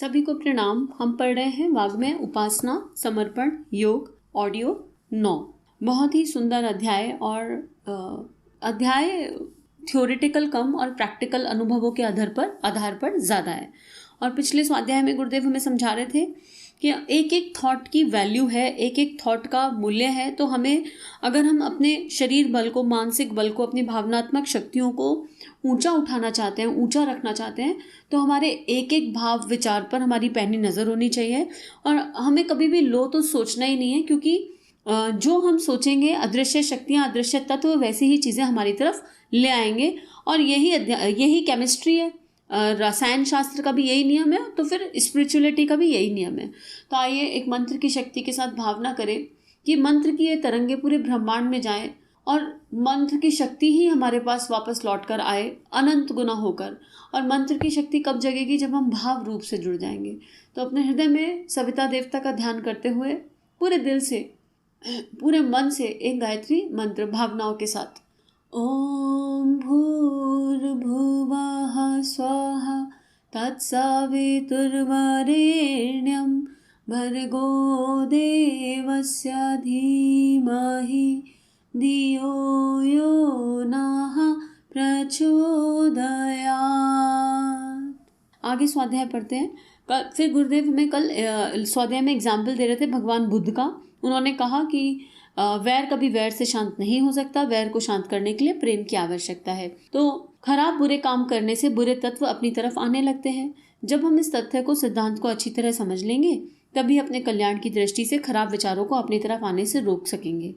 सभी को प्रणाम। हम पढ़ रहे हैं वाग्मय उपासना समर्पण योग ऑडियो 9। बहुत ही सुंदर अध्याय और अध्याय थ्योरेटिकल कम और प्रैक्टिकल अनुभवों के आधार पर ज़्यादा है। और पिछले स्वाध्याय में गुरुदेव हमें समझा रहे थे कि एक एक थॉट की वैल्यू है, एक एक थॉट का मूल्य है। तो हमें अगर हम अपने शरीर बल को, मानसिक बल को, अपनी भावनात्मक शक्तियों को ऊंचा उठाना चाहते हैं, ऊंचा रखना चाहते हैं, तो हमारे एक एक भाव विचार पर हमारी पैनी नज़र होनी चाहिए। और हमें कभी भी लो तो सोचना ही नहीं है, क्योंकि जो हम सोचेंगे अदृश्य शक्तियाँ, अदृश्य तत्व वैसी ही चीज़ें हमारी तरफ ले आएंगे। और यही केमिस्ट्री है, रसायन शास्त्र का भी यही नियम है, तो फिर स्पिरिचुअलिटी का भी यही नियम है। तो आइए एक मंत्र की शक्ति के साथ भावना करें कि मंत्र की ये तरंगे पूरे ब्रह्मांड में जाएं और मंत्र की शक्ति ही हमारे पास वापस लौट कर आए अनंत गुना होकर। और मंत्र की शक्ति कब जगेगी? जब हम भाव रूप से जुड़ जाएंगे। तो अपने हृदय में सविता देवता का ध्यान करते हुए पूरे दिल से, पूरे मन से एक गायत्री मंत्र भावनाओं के साथ, ओम भूर्भुवः स्वाहा तत्सवितुर्वरेण्यं भर्गो देवस्य धीमहि धियो यो नः प्रचोदयात्। आगे स्वाध्याय पढ़ते हैं। फिर गुरुदेव हमें कल स्वाध्याय में एग्जाम्पल दे रहे थे भगवान बुद्ध का। उन्होंने कहा कि वैर कभी वैर से शांत नहीं हो सकता, वैर को शांत करने के लिए प्रेम की आवश्यकता है। तो खराब बुरे काम करने से बुरे तत्व अपनी तरफ आने लगते हैं। जब हम इस तथ्य को, सिद्धांत को अच्छी तरह समझ लेंगे, तभी अपने कल्याण की दृष्टि से खराब विचारों को अपनी तरफ आने से रोक सकेंगे।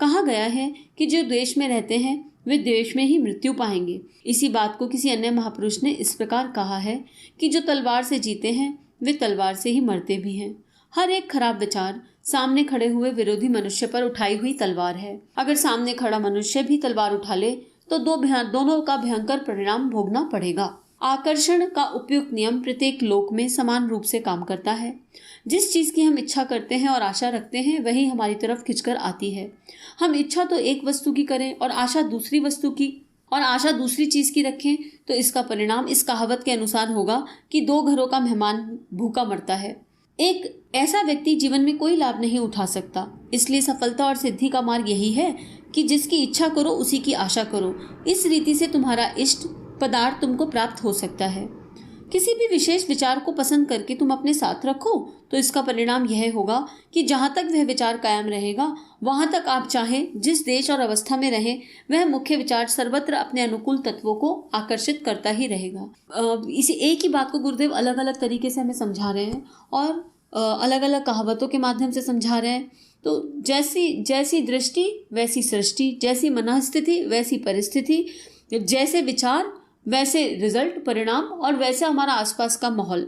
कहा गया है कि जो द्वेष में रहते हैं वे द्वेष में ही मृत्यु पाएंगे। इसी बात को किसी अन्य महापुरुष ने इस प्रकार कहा है कि जो तलवार से जीते हैं वे तलवार से ही मरते भी हैं। हर एक खराब विचार सामने खड़े हुए विरोधी मनुष्य पर उठाई हुई तलवार है। अगर सामने खड़ा मनुष्य भी तलवार उठा ले तो दोनों का भयंकर परिणाम भोगना पड़ेगा। आकर्षण का उपयुक्त नियम प्रत्येक लोक में समान रूप से काम करता है। जिस चीज की हम इच्छा करते हैं और आशा रखते हैं वही हमारी तरफ खिंचकर आती है। हम इच्छा तो एक वस्तु की करें और आशा दूसरी वस्तु की, और आशा दूसरी चीज की रखें, तो इसका परिणाम इस कहावत के अनुसार होगा कि दो घरों का मेहमान भूखा मरता है। एक ऐसा व्यक्ति जीवन में कोई लाभ नहीं उठा सकता। इसलिए सफलता और सिद्धि का मार्ग यही है कि जिसकी इच्छा करो उसी की आशा करो। इस रीति से तुम्हारा इष्ट पदार्थ तुमको प्राप्त हो सकता है। किसी भी विशेष विचार को पसंद करके तुम अपने साथ रखो तो इसका परिणाम यह होगा कि जहाँ तक वह विचार कायम रहेगा वहाँ तक आप चाहें जिस देश और अवस्था में रहें, वह मुख्य विचार सर्वत्र अपने अनुकूल तत्वों को आकर्षित करता ही रहेगा। इसी एक ही बात को गुरुदेव अलग अलग तरीके से हमें समझा रहे हैं और अलग अलग कहावतों के माध्यम से समझा रहे हैं। तो जैसी दृष्टि वैसी सृष्टि, जैसी मनःस्थिति वैसी परिस्थिति, जैसे विचार वैसे रिजल्ट, परिणाम, और वैसे हमारा आसपास का माहौल।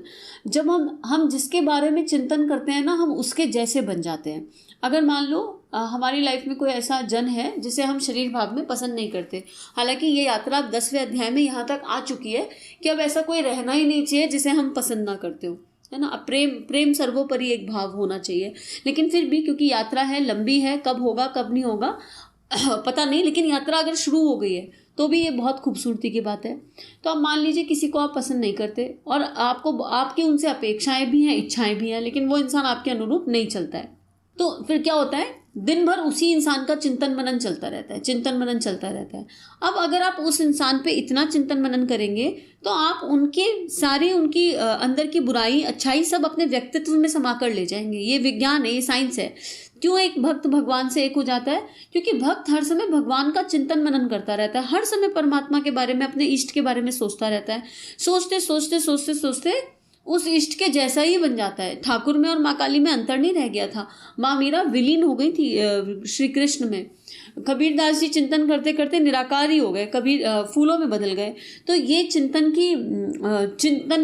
जब हम जिसके बारे में चिंतन करते हैं ना, हम उसके जैसे बन जाते हैं। अगर मान लो हमारी लाइफ में कोई ऐसा जन है जिसे हम शरीर भाव में पसंद नहीं करते, हालांकि ये यात्रा 10वें अध्याय में यहाँ तक आ चुकी है कि अब ऐसा कोई रहना ही नहीं चाहिए जिसे हम पसंद ना करते हो, है ना। अब प्रेम सर्वोपरि एक भाव होना चाहिए। लेकिन फिर भी क्योंकि यात्रा है, लंबी है, कब होगा कब नहीं होगा पता नहीं, लेकिन यात्रा अगर शुरू हो गई है तो भी ये बहुत खूबसूरती की बात है। तो अब मान लीजिए किसी को आप पसंद नहीं करते और आपकी उनसे अपेक्षाएं भी हैं, इच्छाएं भी हैं, लेकिन वो इंसान आपके अनुरूप नहीं चलता है। तो फिर क्या होता है? दिन भर उसी इंसान का चिंतन मनन चलता रहता है। अब अगर आप उस इंसान पे इतना चिंतन मनन करेंगे तो आप उनकी अंदर की बुराई अच्छाई सब अपने व्यक्तित्व में समा कर ले जाएंगे। ये विज्ञान है, ये साइंस है। क्यों एक भक्त भगवान से एक हो जाता है? क्योंकि भक्त हर समय भगवान का चिंतन मनन करता रहता है, हर समय परमात्मा के बारे में, अपने इष्ट के बारे में सोचता रहता है। सोचते उस इष्ट के जैसा ही बन जाता है। ठाकुर में और माँ काली में अंतर नहीं रह गया था। माँ मीरा विलीन हो गई थी श्री कृष्ण में। कबीरदास जी चिंतन करते करते निराकार ही हो गए, कबीर फूलों में बदल गए। तो ये चिंतन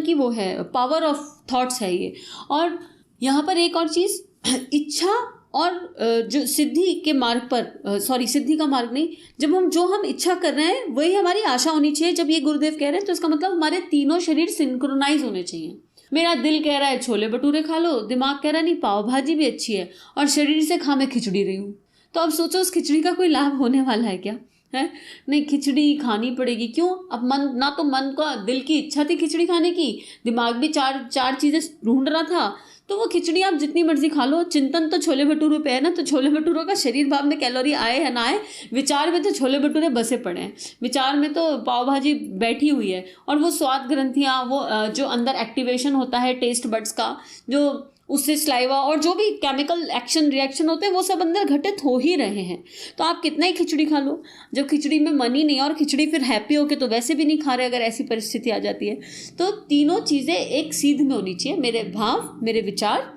की वो है, पावर ऑफ थॉट्स है ये। और यहाँ पर एक और चीज, इच्छा और जो सिद्धि के मार्ग पर, सिद्धि का मार्ग नहीं, जो हम इच्छा कर रहे हैं वही हमारी आशा होनी चाहिए। जब ये गुरुदेव कह रहे हैं तो इसका मतलब हमारे तीनों शरीर सिंक्रोनाइज होने चाहिए। मेरा दिल कह रहा है छोले भटूरे खा लो, दिमाग कह रहा है नहीं पाव भाजी भी अच्छी है, और शरीर से मैं खिचड़ी रही हूँ। तो अब सोचो उस खिचड़ी का कोई लाभ होने वाला है क्या? है, नहीं खिचड़ी खानी पड़ेगी। क्यों? अब मन ना, तो मन का दिल की इच्छा थी खिचड़ी खाने की, दिमाग भी चार चीज़ें ढूंढ रहा था, तो वो खिचड़ी आप जितनी मर्जी खा लो। चिंतन तो छोले भटूरे पे है ना, तो छोले भटूरों का शरीर भाव में कैलोरी आए है ना आए, विचार में तो छोले भटूरे बसे पड़े हैं, विचार में तो पाव भाजी बैठी हुई है। और वो स्वाद ग्रंथियाँ, वो जो अंदर एक्टिवेशन होता है टेस्ट बड्स का, जो उससे स्लाइवा और जो भी केमिकल एक्शन रिएक्शन होते हैं, वो सब अंदर घटित हो ही रहे हैं। तो आप कितना ही खिचड़ी खा लो, जब खिचड़ी में मन ही नहीं है, और खिचड़ी फिर हैप्पी होके तो वैसे भी नहीं खा रहे अगर ऐसी परिस्थिति आ जाती है। तो तीनों चीज़ें एक सीध में होनी चाहिए, मेरे भाव, मेरे विचार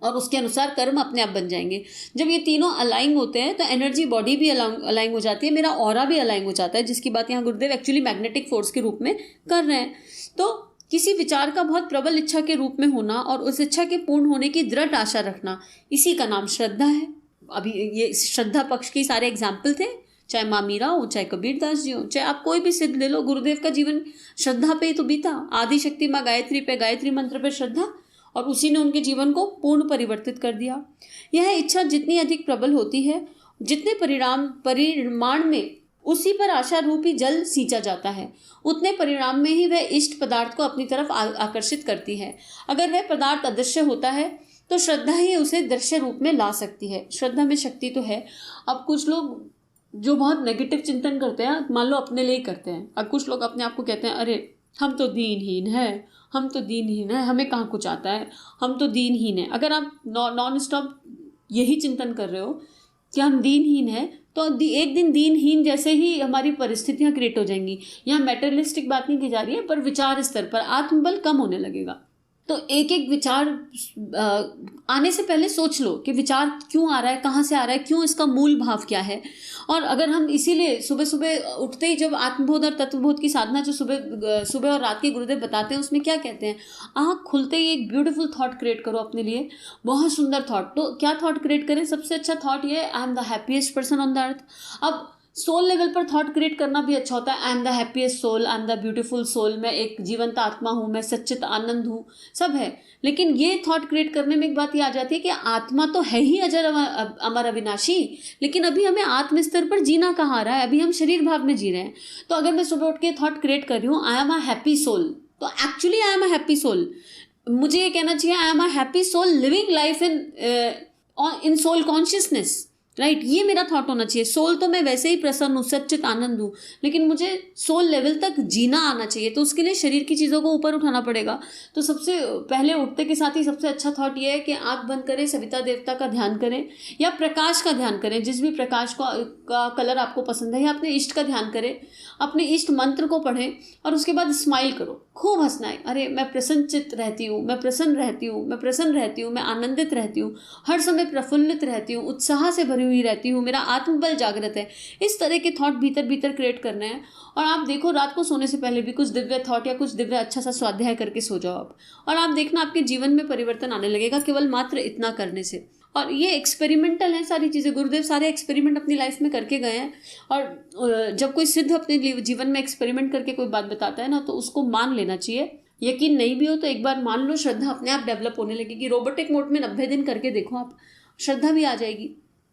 और उसके अनुसार कर्म अपने आप बन जाएंगे। जब ये तीनों अलाइन होते हैं तो एनर्जी बॉडी भी अलाइन हो जाती है, मेरा ऑरा भी अलाइन हो जाता है, जिसकी बात यहाँ गुरुदेव एक्चुअली मैग्नेटिक फोर्स के रूप में कर रहे हैं। तो किसी विचार का बहुत प्रबल इच्छा के रूप में होना और उस इच्छा के पूर्ण होने की दृढ़ आशा रखना, इसी का नाम श्रद्धा है। अभी ये श्रद्धा पक्ष के सारे एग्जाम्पल थे, चाहे माँ मीरा हो, चाहे कबीर दास जी हो, चाहे आप कोई भी सिद्ध ले लो, गुरुदेव का जीवन श्रद्धा पे ही तो बीता। आदि शक्ति माँ गायत्री पे, गायत्री मंत्र पे श्रद्धा, और उसी ने उनके जीवन को पूर्ण परिवर्तित कर दिया। यह इच्छा जितनी अधिक प्रबल होती है, जितने परिमाण में उसी पर आशा रूपी जल सींचा जाता है, उतने परिणाम में ही वह इष्ट पदार्थ को अपनी तरफ आकर्षित करती है। अगर वह पदार्थ अदृश्य होता है तो श्रद्धा ही उसे दृश्य रूप में ला सकती है। श्रद्धा में शक्ति तो है। अब कुछ लोग जो बहुत नेगेटिव चिंतन करते हैं, मान लो अपने लिए ही करते हैं, अब कुछ लोग अपने आप को कहते हैं अरे हम तो दीनहीन है, हम तो दीनहीन है, हमें कहाँ कुछ आता है, हम तो दीनहीन है। अगर आप नॉन स्टॉप यही चिंतन कर रहे हो कि हम दीनहीन है, तो एक दिन दीनहीन जैसे ही हमारी परिस्थितियां क्रिएट हो जाएंगी। यहाँ मैटेरियलिस्टिक बात नहीं की जा रही है, पर विचार स्तर पर आत्मबल कम होने लगेगा। तो एक एक विचार आने से पहले सोच लो कि विचार क्यों आ रहा है, कहाँ से आ रहा है, क्यों, इसका मूल भाव क्या है। और अगर हम इसीलिए सुबह सुबह उठते ही जब आत्मबोध और तत्वबोध की साधना जो सुबह और रात के गुरुदेव बताते हैं, उसमें क्या कहते हैं, आँख खुलते ही एक ब्यूटीफुल थॉट क्रिएट करो अपने लिए, बहुत सुंदर थॉट। तो क्या थॉट क्रिएट करें? सबसे अच्छा थॉट ये, I am the happiest person on the earth. अब सोल लेवल पर थॉट क्रिएट करना भी अच्छा होता है, I am the happiest soul, I am the beautiful soul, मैं एक जीवंत आत्मा हूँ, मैं सच्चित आनंद हूँ, सब है। लेकिन ये थॉट क्रिएट करने में एक बात ये आ जाती है कि आत्मा तो है ही अजर अमर अविनाशी, लेकिन अभी हमें आत्म स्तर पर जीना कहाँ आ रहा है, अभी हम शरीर भाव में जी रहे हैं। तो अगर मैं सुबह उठ के थॉट क्रिएट कर रही हूँ I am a happy soul, तो actually I am a happy soul. मुझे ये कहना चाहिए I am a happy soul living life in soul consciousness, right. ये मेरा थॉट होना चाहिए। सोल तो मैं वैसे ही प्रसन्न हूँ, सच्चित आनंद हूँ, लेकिन मुझे सोल लेवल तक जीना आना चाहिए। तो उसके लिए शरीर की चीज़ों को ऊपर उठाना पड़ेगा। तो सबसे पहले उठते के साथ ही सबसे अच्छा थॉट ये है कि आँख बंद करें, सविता देवता का ध्यान करें या प्रकाश का ध्यान करें, जिस भी प्रकाश का कलर आपको पसंद है, या अपने इष्ट का ध्यान करें, अपने इष्ट मंत्र को पढ़ें और उसके बाद स्माइल करो, खूब हंसना है। अरे मैं प्रसन्नचित रहती हूँ, मैं प्रसन्न रहती हूँ, मैं प्रसन्न रहती हूँ, मैं आनंदित रहती हूँ, हर समय प्रफुल्लित रहती हूँ, उत्साह से भरी हुई रहती हूँ, मेरा आत्मबल जागृत है। इस तरह के थॉट भीतर भीतर क्रिएट करने हैं। और आप देखो रात को सोने से पहले भी कुछ दिव्य थॉट या कुछ दिव्य अच्छा सा स्वाध्याय करके सो जाओ आप, और आप देखना आपके जीवन में परिवर्तन आने लगेगा केवल मात्र इतना करने से। और ये एक्सपेरिमेंटल है सारी चीज़ें, गुरुदेव सारे एक्सपेरिमेंट अपनी लाइफ में करके गए हैं। और जब कोई सिद्ध अपने जीवन में एक्सपेरिमेंट करके कोई बात बताता है ना, तो उसको मान लेना चाहिए। यकीन नहीं भी हो तो एक बार मान लो, श्रद्धा अपने आप डेवलप होने लगेगी। रोबोटिक मोड में 90 दिन करके देखो आप, श्रद्धा भी आ जाएगी।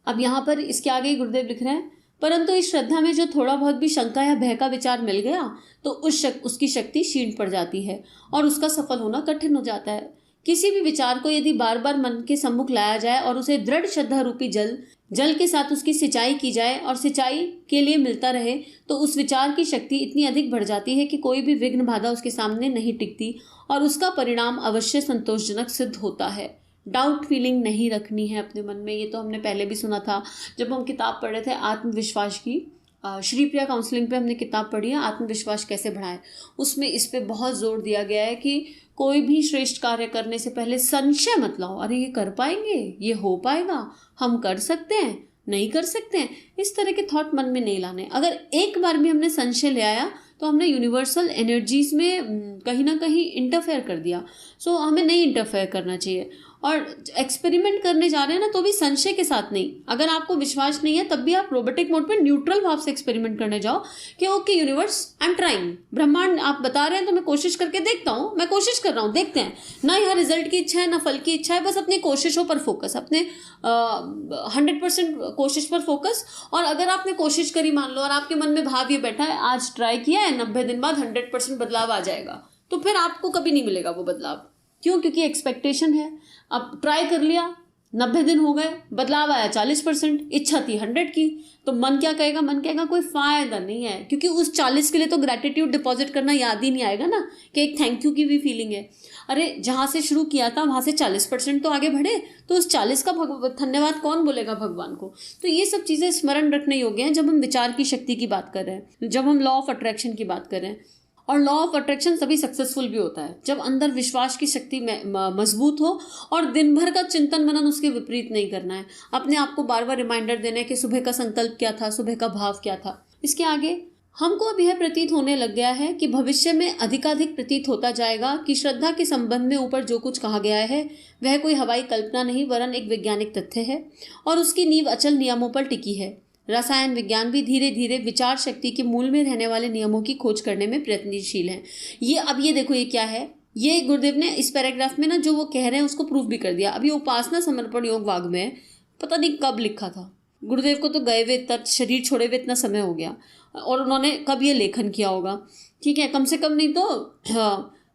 अब यहाँ पर इसके आगे गुरुदेव लिख रहे हैं, परंतु इस श्रद्धा में जो थोड़ा बहुत भी शंका या भय का विचार मिल गया तो उसकी शक्ति क्षीण पड़ जाती है और उसका सफल होना कठिन हो जाता है। किसी भी विचार को यदि बार बार मन के सम्मुख लाया जाए और उसे दृढ़ श्रद्धा रूपी जल के साथ उसकी सिंचाई की जाए और सिंचाई के लिए मिलता रहे, तो उस विचार की शक्ति इतनी अधिक बढ़ जाती है कि कोई भी विघ्न बाधा उसके सामने नहीं टिकती और उसका परिणाम अवश्य संतोषजनक सिद्ध होता है। डाउट फीलिंग नहीं रखनी है अपने मन में। ये तो हमने पहले भी सुना था जब हम किताब पढ़ रहे थे आत्मविश्वास की, श्री प्रिया काउंसलिंग पे हमने किताब पढ़ी है आत्मविश्वास कैसे बढ़ाएं। उसमें इस पे बहुत जोर दिया गया है कि कोई भी श्रेष्ठ कार्य करने से पहले संशय मत लाओ, अरे ये कर पाएंगे, ये हो पाएगा, हम कर सकते हैं, नहीं कर सकते हैं, इस तरह के थॉट मन में नहीं लाने। अगर एक बार भी हमने संशय ले आया तो हमने यूनिवर्सल एनर्जीज में कहीं ना कहीं इंटरफेयर कर दिया। सो हमें नहीं इंटरफेयर करना चाहिए। और एक्सपेरिमेंट करने जा रहे हैं ना तो भी संशय के साथ नहीं। अगर आपको विश्वास नहीं है तब भी आप रोबोटिक मोड पे न्यूट्रल भाव से एक्सपेरिमेंट करने जाओ कि okay universe I am trying, ब्रह्मांड आप बता रहे हैं तो मैं कोशिश करके देखता हूँ, मैं कोशिश कर रहा हूँ, देखते हैं ना। यहाँ रिजल्ट की इच्छा है ना फल की इच्छा है, बस अपनी कोशिशों पर फोकस, अपने 100% कोशिश पर फोकस। और अगर आपने कोशिश करी मान लो और आपके मन में भाव ये बैठा है आज ट्राई किया है 90 दिन बाद 100% बदलाव आ जाएगा, तो फिर आपको कभी नहीं मिलेगा वो बदलाव। क्यों? क्योंकि एक्सपेक्टेशन है। अब ट्राई कर लिया, 90 दिन हो गए, बदलाव आया 40%, इच्छा थी 100 की, तो मन क्या कहेगा? मन कहेगा कोई फायदा नहीं है, क्योंकि उस 40 के लिए तो ग्रेटिट्यूड डिपॉजिट करना याद ही नहीं आएगा ना कि एक थैंक यू की भी फीलिंग है। अरे जहाँ से शुरू किया था वहाँ से 40% तो आगे बढ़े, तो उस 40 का धन्यवाद कौन बोलेगा भगवान को? तो ये सब चीज़ें स्मरण रखने योग्य हैं जब हम विचार की शक्ति की बात कर रहे हैं, जब हम लॉ ऑफ अट्रैक्शन की बात कर रहे हैं। और लॉ ऑफ अट्रैक्शन तभी सक्सेसफुल भी होता है जब अंदर विश्वास की शक्ति मजबूत हो और दिन भर का चिंतन मनन उसके विपरीत नहीं करना है। अपने आप को बार बार रिमाइंडर देना है कि सुबह का संकल्प क्या था, सुबह का भाव क्या था। इसके आगे हमको अब यह प्रतीत होने लग गया है कि भविष्य में अधिकाधिक प्रतीत होता जाएगा कि श्रद्धा के संबंध में ऊपर जो कुछ कहा गया है वह कोई हवाई कल्पना नहीं वरन एक वैज्ञानिक तथ्य है और उसकी नींव अचल नियमों पर टिकी है। रसायन विज्ञान भी धीरे धीरे विचार शक्ति के मूल में रहने वाले नियमों की खोज करने में प्रयत्नशील है। ये देखो ये क्या है, ये गुरुदेव ने इस पैराग्राफ में ना जो वो कह रहे हैं उसको प्रूफ भी कर दिया। अभी उपासना समर्पण योग वाग में पता नहीं कब लिखा था, गुरुदेव को तो गए हुए तक शरीर छोड़े हुए इतना समय हो गया और उन्होंने कब ये लेखन किया होगा, ठीक है, कम से कम नहीं तो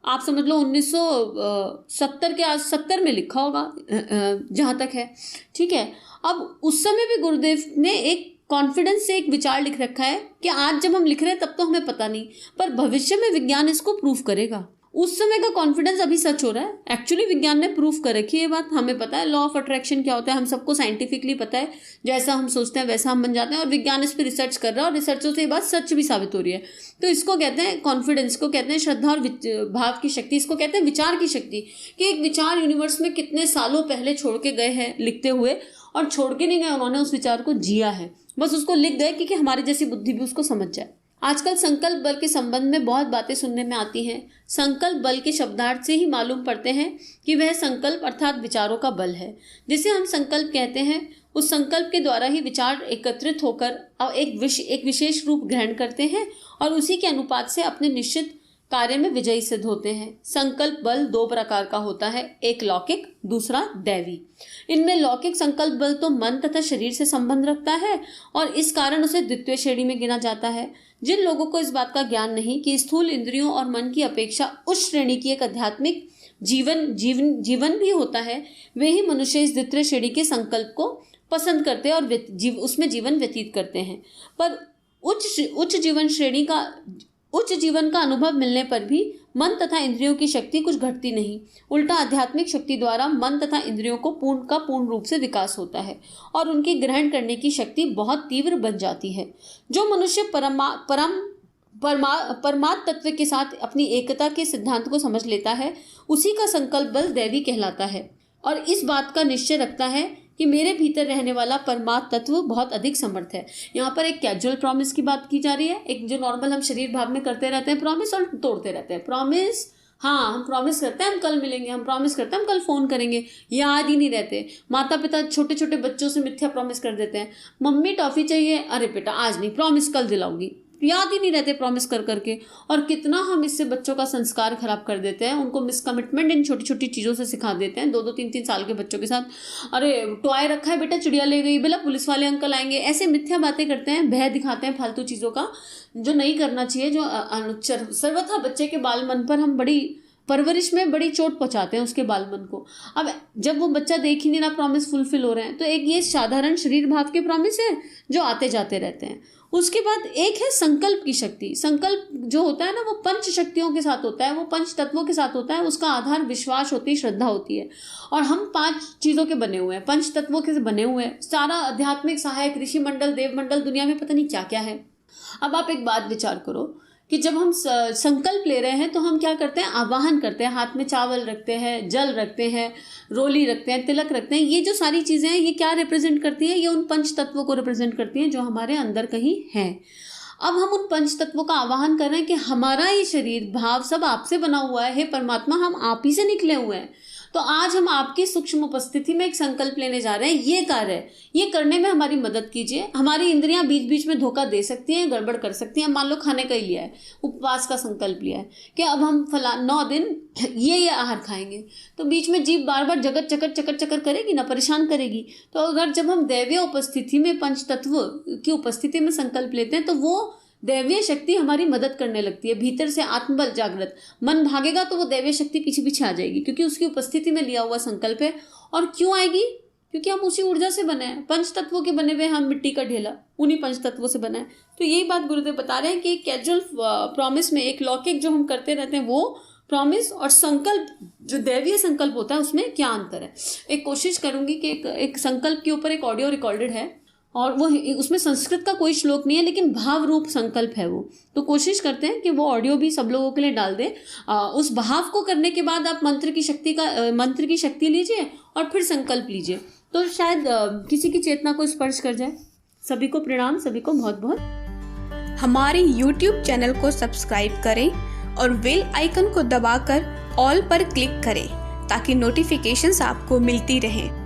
आप समझ लो 1970 में लिखा होगा जहाँ तक है, ठीक है। अब उस समय भी गुरुदेव ने एक कॉन्फिडेंस से एक विचार लिख रखा है कि आज जब हम लिख रहे हैं तब तो हमें पता नहीं, पर भविष्य में विज्ञान इसको प्रूफ करेगा। उस समय का कॉन्फिडेंस अभी सच हो रहा है। एक्चुअली विज्ञान ने प्रूफ कर रखी है ये बात, हमें पता है लॉ ऑफ अट्रैक्शन क्या होता है, हम सबको साइंटिफिकली पता है, जैसा हम सोचते हैं वैसा हम बन जाते हैं और विज्ञान इस पर रिसर्च कर रहा है और रिसर्चों से ये बात सच भी साबित हो रही है। तो इसको कहते हैं कॉन्फिडेंस, को कहते हैं श्रद्धा और भाव की शक्ति, इसको कहते हैं विचार की शक्ति। कि एक विचार यूनिवर्स में कितने सालों पहले छोड़ के गए हैं लिखते हुए, और छोड़ के नहीं गए, उन्होंने उस विचार को जिया है, बस उसको लिख गए कि हमारी जैसी बुद्धि भी उसको समझ जाए। आजकल संकल्प बल के संबंध में बहुत बातें सुनने में आती हैं। संकल्प बल के शब्दार्थ से ही मालूम पड़ते हैं कि वह संकल्प अर्थात विचारों का बल है। जिसे हम संकल्प कहते हैं उस संकल्प के द्वारा ही विचार एकत्रित होकर एक विशेष रूप ग्रहण करते हैं और उसी के अनुपात से अपने निश्चित कार्य में विजयी सिद्ध होते हैं। संकल्प बल दो प्रकार का होता है, एक लौकिक, दूसरा दैवी। इनमें लौकिक संकल्प बल तो मन तथा शरीर से संबंध रखता है और इस कारण उसे द्वितीय श्रेणी में गिना जाता है। जिन लोगों को इस बात का ज्ञान नहीं कि स्थूल इंद्रियों और मन की अपेक्षा उच्च श्रेणी की एक आध्यात्मिक जीवन भी होता है, वे ही मनुष्य इस द्वितीय श्रेणी के संकल्प को पसंद करते हैं और उसमें जीवन व्यतीत करते हैं। पर उच्च जीवन का अनुभव मिलने पर भी मन तथा इंद्रियों की शक्ति कुछ घटती नहीं, उल्टा आध्यात्मिक शक्ति द्वारा मन तथा इंद्रियों को पूर्ण रूप से विकास होता है और उनके ग्रहण करने की शक्ति बहुत तीव्र बन जाती है। जो मनुष्य परमात्म तत्व के साथ अपनी एकता के सिद्धांत को समझ लेता है उसी का संकल्प बल दैवी कहलाता है और इस बात का निश्चय रखता है कि मेरे भीतर रहने वाला परमात्म तत्व बहुत अधिक समर्थ है। यहाँ पर एक कैजुअल प्रॉमिस की बात की जा रही है, एक जो नॉर्मल हम शरीर भाव में करते रहते हैं प्रॉमिस और तोड़ते रहते हैं। प्रॉमिस, हाँ हम प्रॉमिस करते हैं हम कल मिलेंगे, हम प्रॉमिस करते हैं हम कल फोन करेंगे, याद ही नहीं रहते। माता पिता छोटे छोटे बच्चों से मिथ्या प्रॉमिस कर देते हैं, मम्मी टॉफी चाहिए, अरे बेटा आज नहीं, प्रॉमिस कल दिलाऊंगी, याद ही नहीं रहते प्रॉमिस कर करके। और कितना हम इससे बच्चों का संस्कार खराब कर देते हैं, उनको मिसकमिटमेंट इन छोटी छोटी चीज़ों से सिखा देते हैं। 2-2 3-3 साल के बच्चों के साथ अरे टॉय रखा है बेटा, चिड़िया ले गई, बोला पुलिस वाले अंकल आएंगे, ऐसे मिथ्या बातें करते हैं, भय दिखाते हैं फालतू चीज़ों का जो नहीं करना चाहिए। जो सर्वथा बच्चे के बाल मन पर हम बड़ी परवरिश में बड़ी चोट पहुंचाते हैं उसके बाल मन को। अब जब वो बच्चा देख ही नहीं रहा प्रॉमिस फुलफिल हो रहे हैं, तो एक ये साधारण शरीर भाव के प्रॉमिस है जो आते जाते रहते हैं। उसके बाद एक है संकल्प की शक्ति। संकल्प जो होता है ना वो पंच शक्तियों के साथ होता है, वो पंच तत्वों के साथ होता है। उसका आधार विश्वास होती है, श्रद्धा होती है, और हम 5 चीज़ों के बने हुए हैं, पंच तत्वों के बने हुए हैं। सारा आध्यात्मिक सहायक ऋषि मंडल देव मंडल दुनिया में पता नहीं क्या क्या है। अब आप एक बात विचार करो कि जब हम संकल्प ले रहे हैं तो हम क्या करते हैं, आवाहन करते हैं, हाथ में चावल रखते हैं, जल रखते हैं, रोली रखते हैं, तिलक रखते हैं। ये जो सारी चीज़ें हैं ये क्या रिप्रेजेंट करती हैं, ये उन पंच तत्वों को रिप्रेजेंट करती हैं जो हमारे अंदर कहीं हैं। अब हम उन पंच तत्वों का आवाहन कर रहे हैं कि हमारा ये शरीर भाव सब आपसे बना हुआ है, हे परमात्मा हम आप ही से निकले हुए हैं। तो आज हम आपकी सूक्ष्म उपस्थिति में एक संकल्प लेने जा रहे हैं, ये कार्य है, ये करने में हमारी मदद कीजिए। हमारी इंद्रियां बीच बीच में धोखा दे सकती हैं, गड़बड़ कर सकती हैं। मान लो खाने का ही लिया है, उपवास का संकल्प लिया है कि अब हम 9 दिन ये आहार खाएंगे, तो बीच में जीभ बार बार जगत चकर चकर चकर करेगी ना, परेशान करेगी। तो अगर जब हम दैवीय उपस्थिति में, पंच तत्व की उपस्थिति में संकल्प लेते हैं, तो वो दैवीय शक्ति हमारी मदद करने लगती है। भीतर से आत्मबल जागृत, मन भागेगा तो वो दैवीय शक्ति पीछे पीछे आ जाएगी, क्योंकि उसकी उपस्थिति में लिया हुआ संकल्प है। और क्यों आएगी? क्योंकि हम उसी ऊर्जा से बने हैं, पंच तत्वों के बने हुए, हम मिट्टी का ढेला उन्हीं पंच तत्वों से बना है। तो यही बात गुरुदेव बता रहे हैं कि कैजुअल प्रॉमिस में, एक लौकिक जो हम करते रहते हैं वो प्रॉमिस और संकल्प, जो दैवीय संकल्प होता है, उसमें क्या अंतर है। एक कोशिश करूंगी कि एक संकल्प के ऊपर एक ऑडियो रिकॉर्डेड है, और वो उसमें संस्कृत का कोई श्लोक नहीं है, लेकिन भाव रूप संकल्प है वो। तो कोशिश करते हैं कि वो ऑडियो भी सब लोगों के लिए डाल दें। उस भाव को करने के बाद आप मंत्र की शक्ति लीजिए और फिर संकल्प लीजिए, तो शायद किसी की चेतना को स्पर्श कर जाए। सभी को प्रणाम, सभी को बहुत बहुत। हमारे YouTube चैनल को सब्सक्राइब करें और बेल आइकन को दबाकर ऑल पर क्लिक करें ताकि नोटिफिकेशंस आपको मिलती रहें।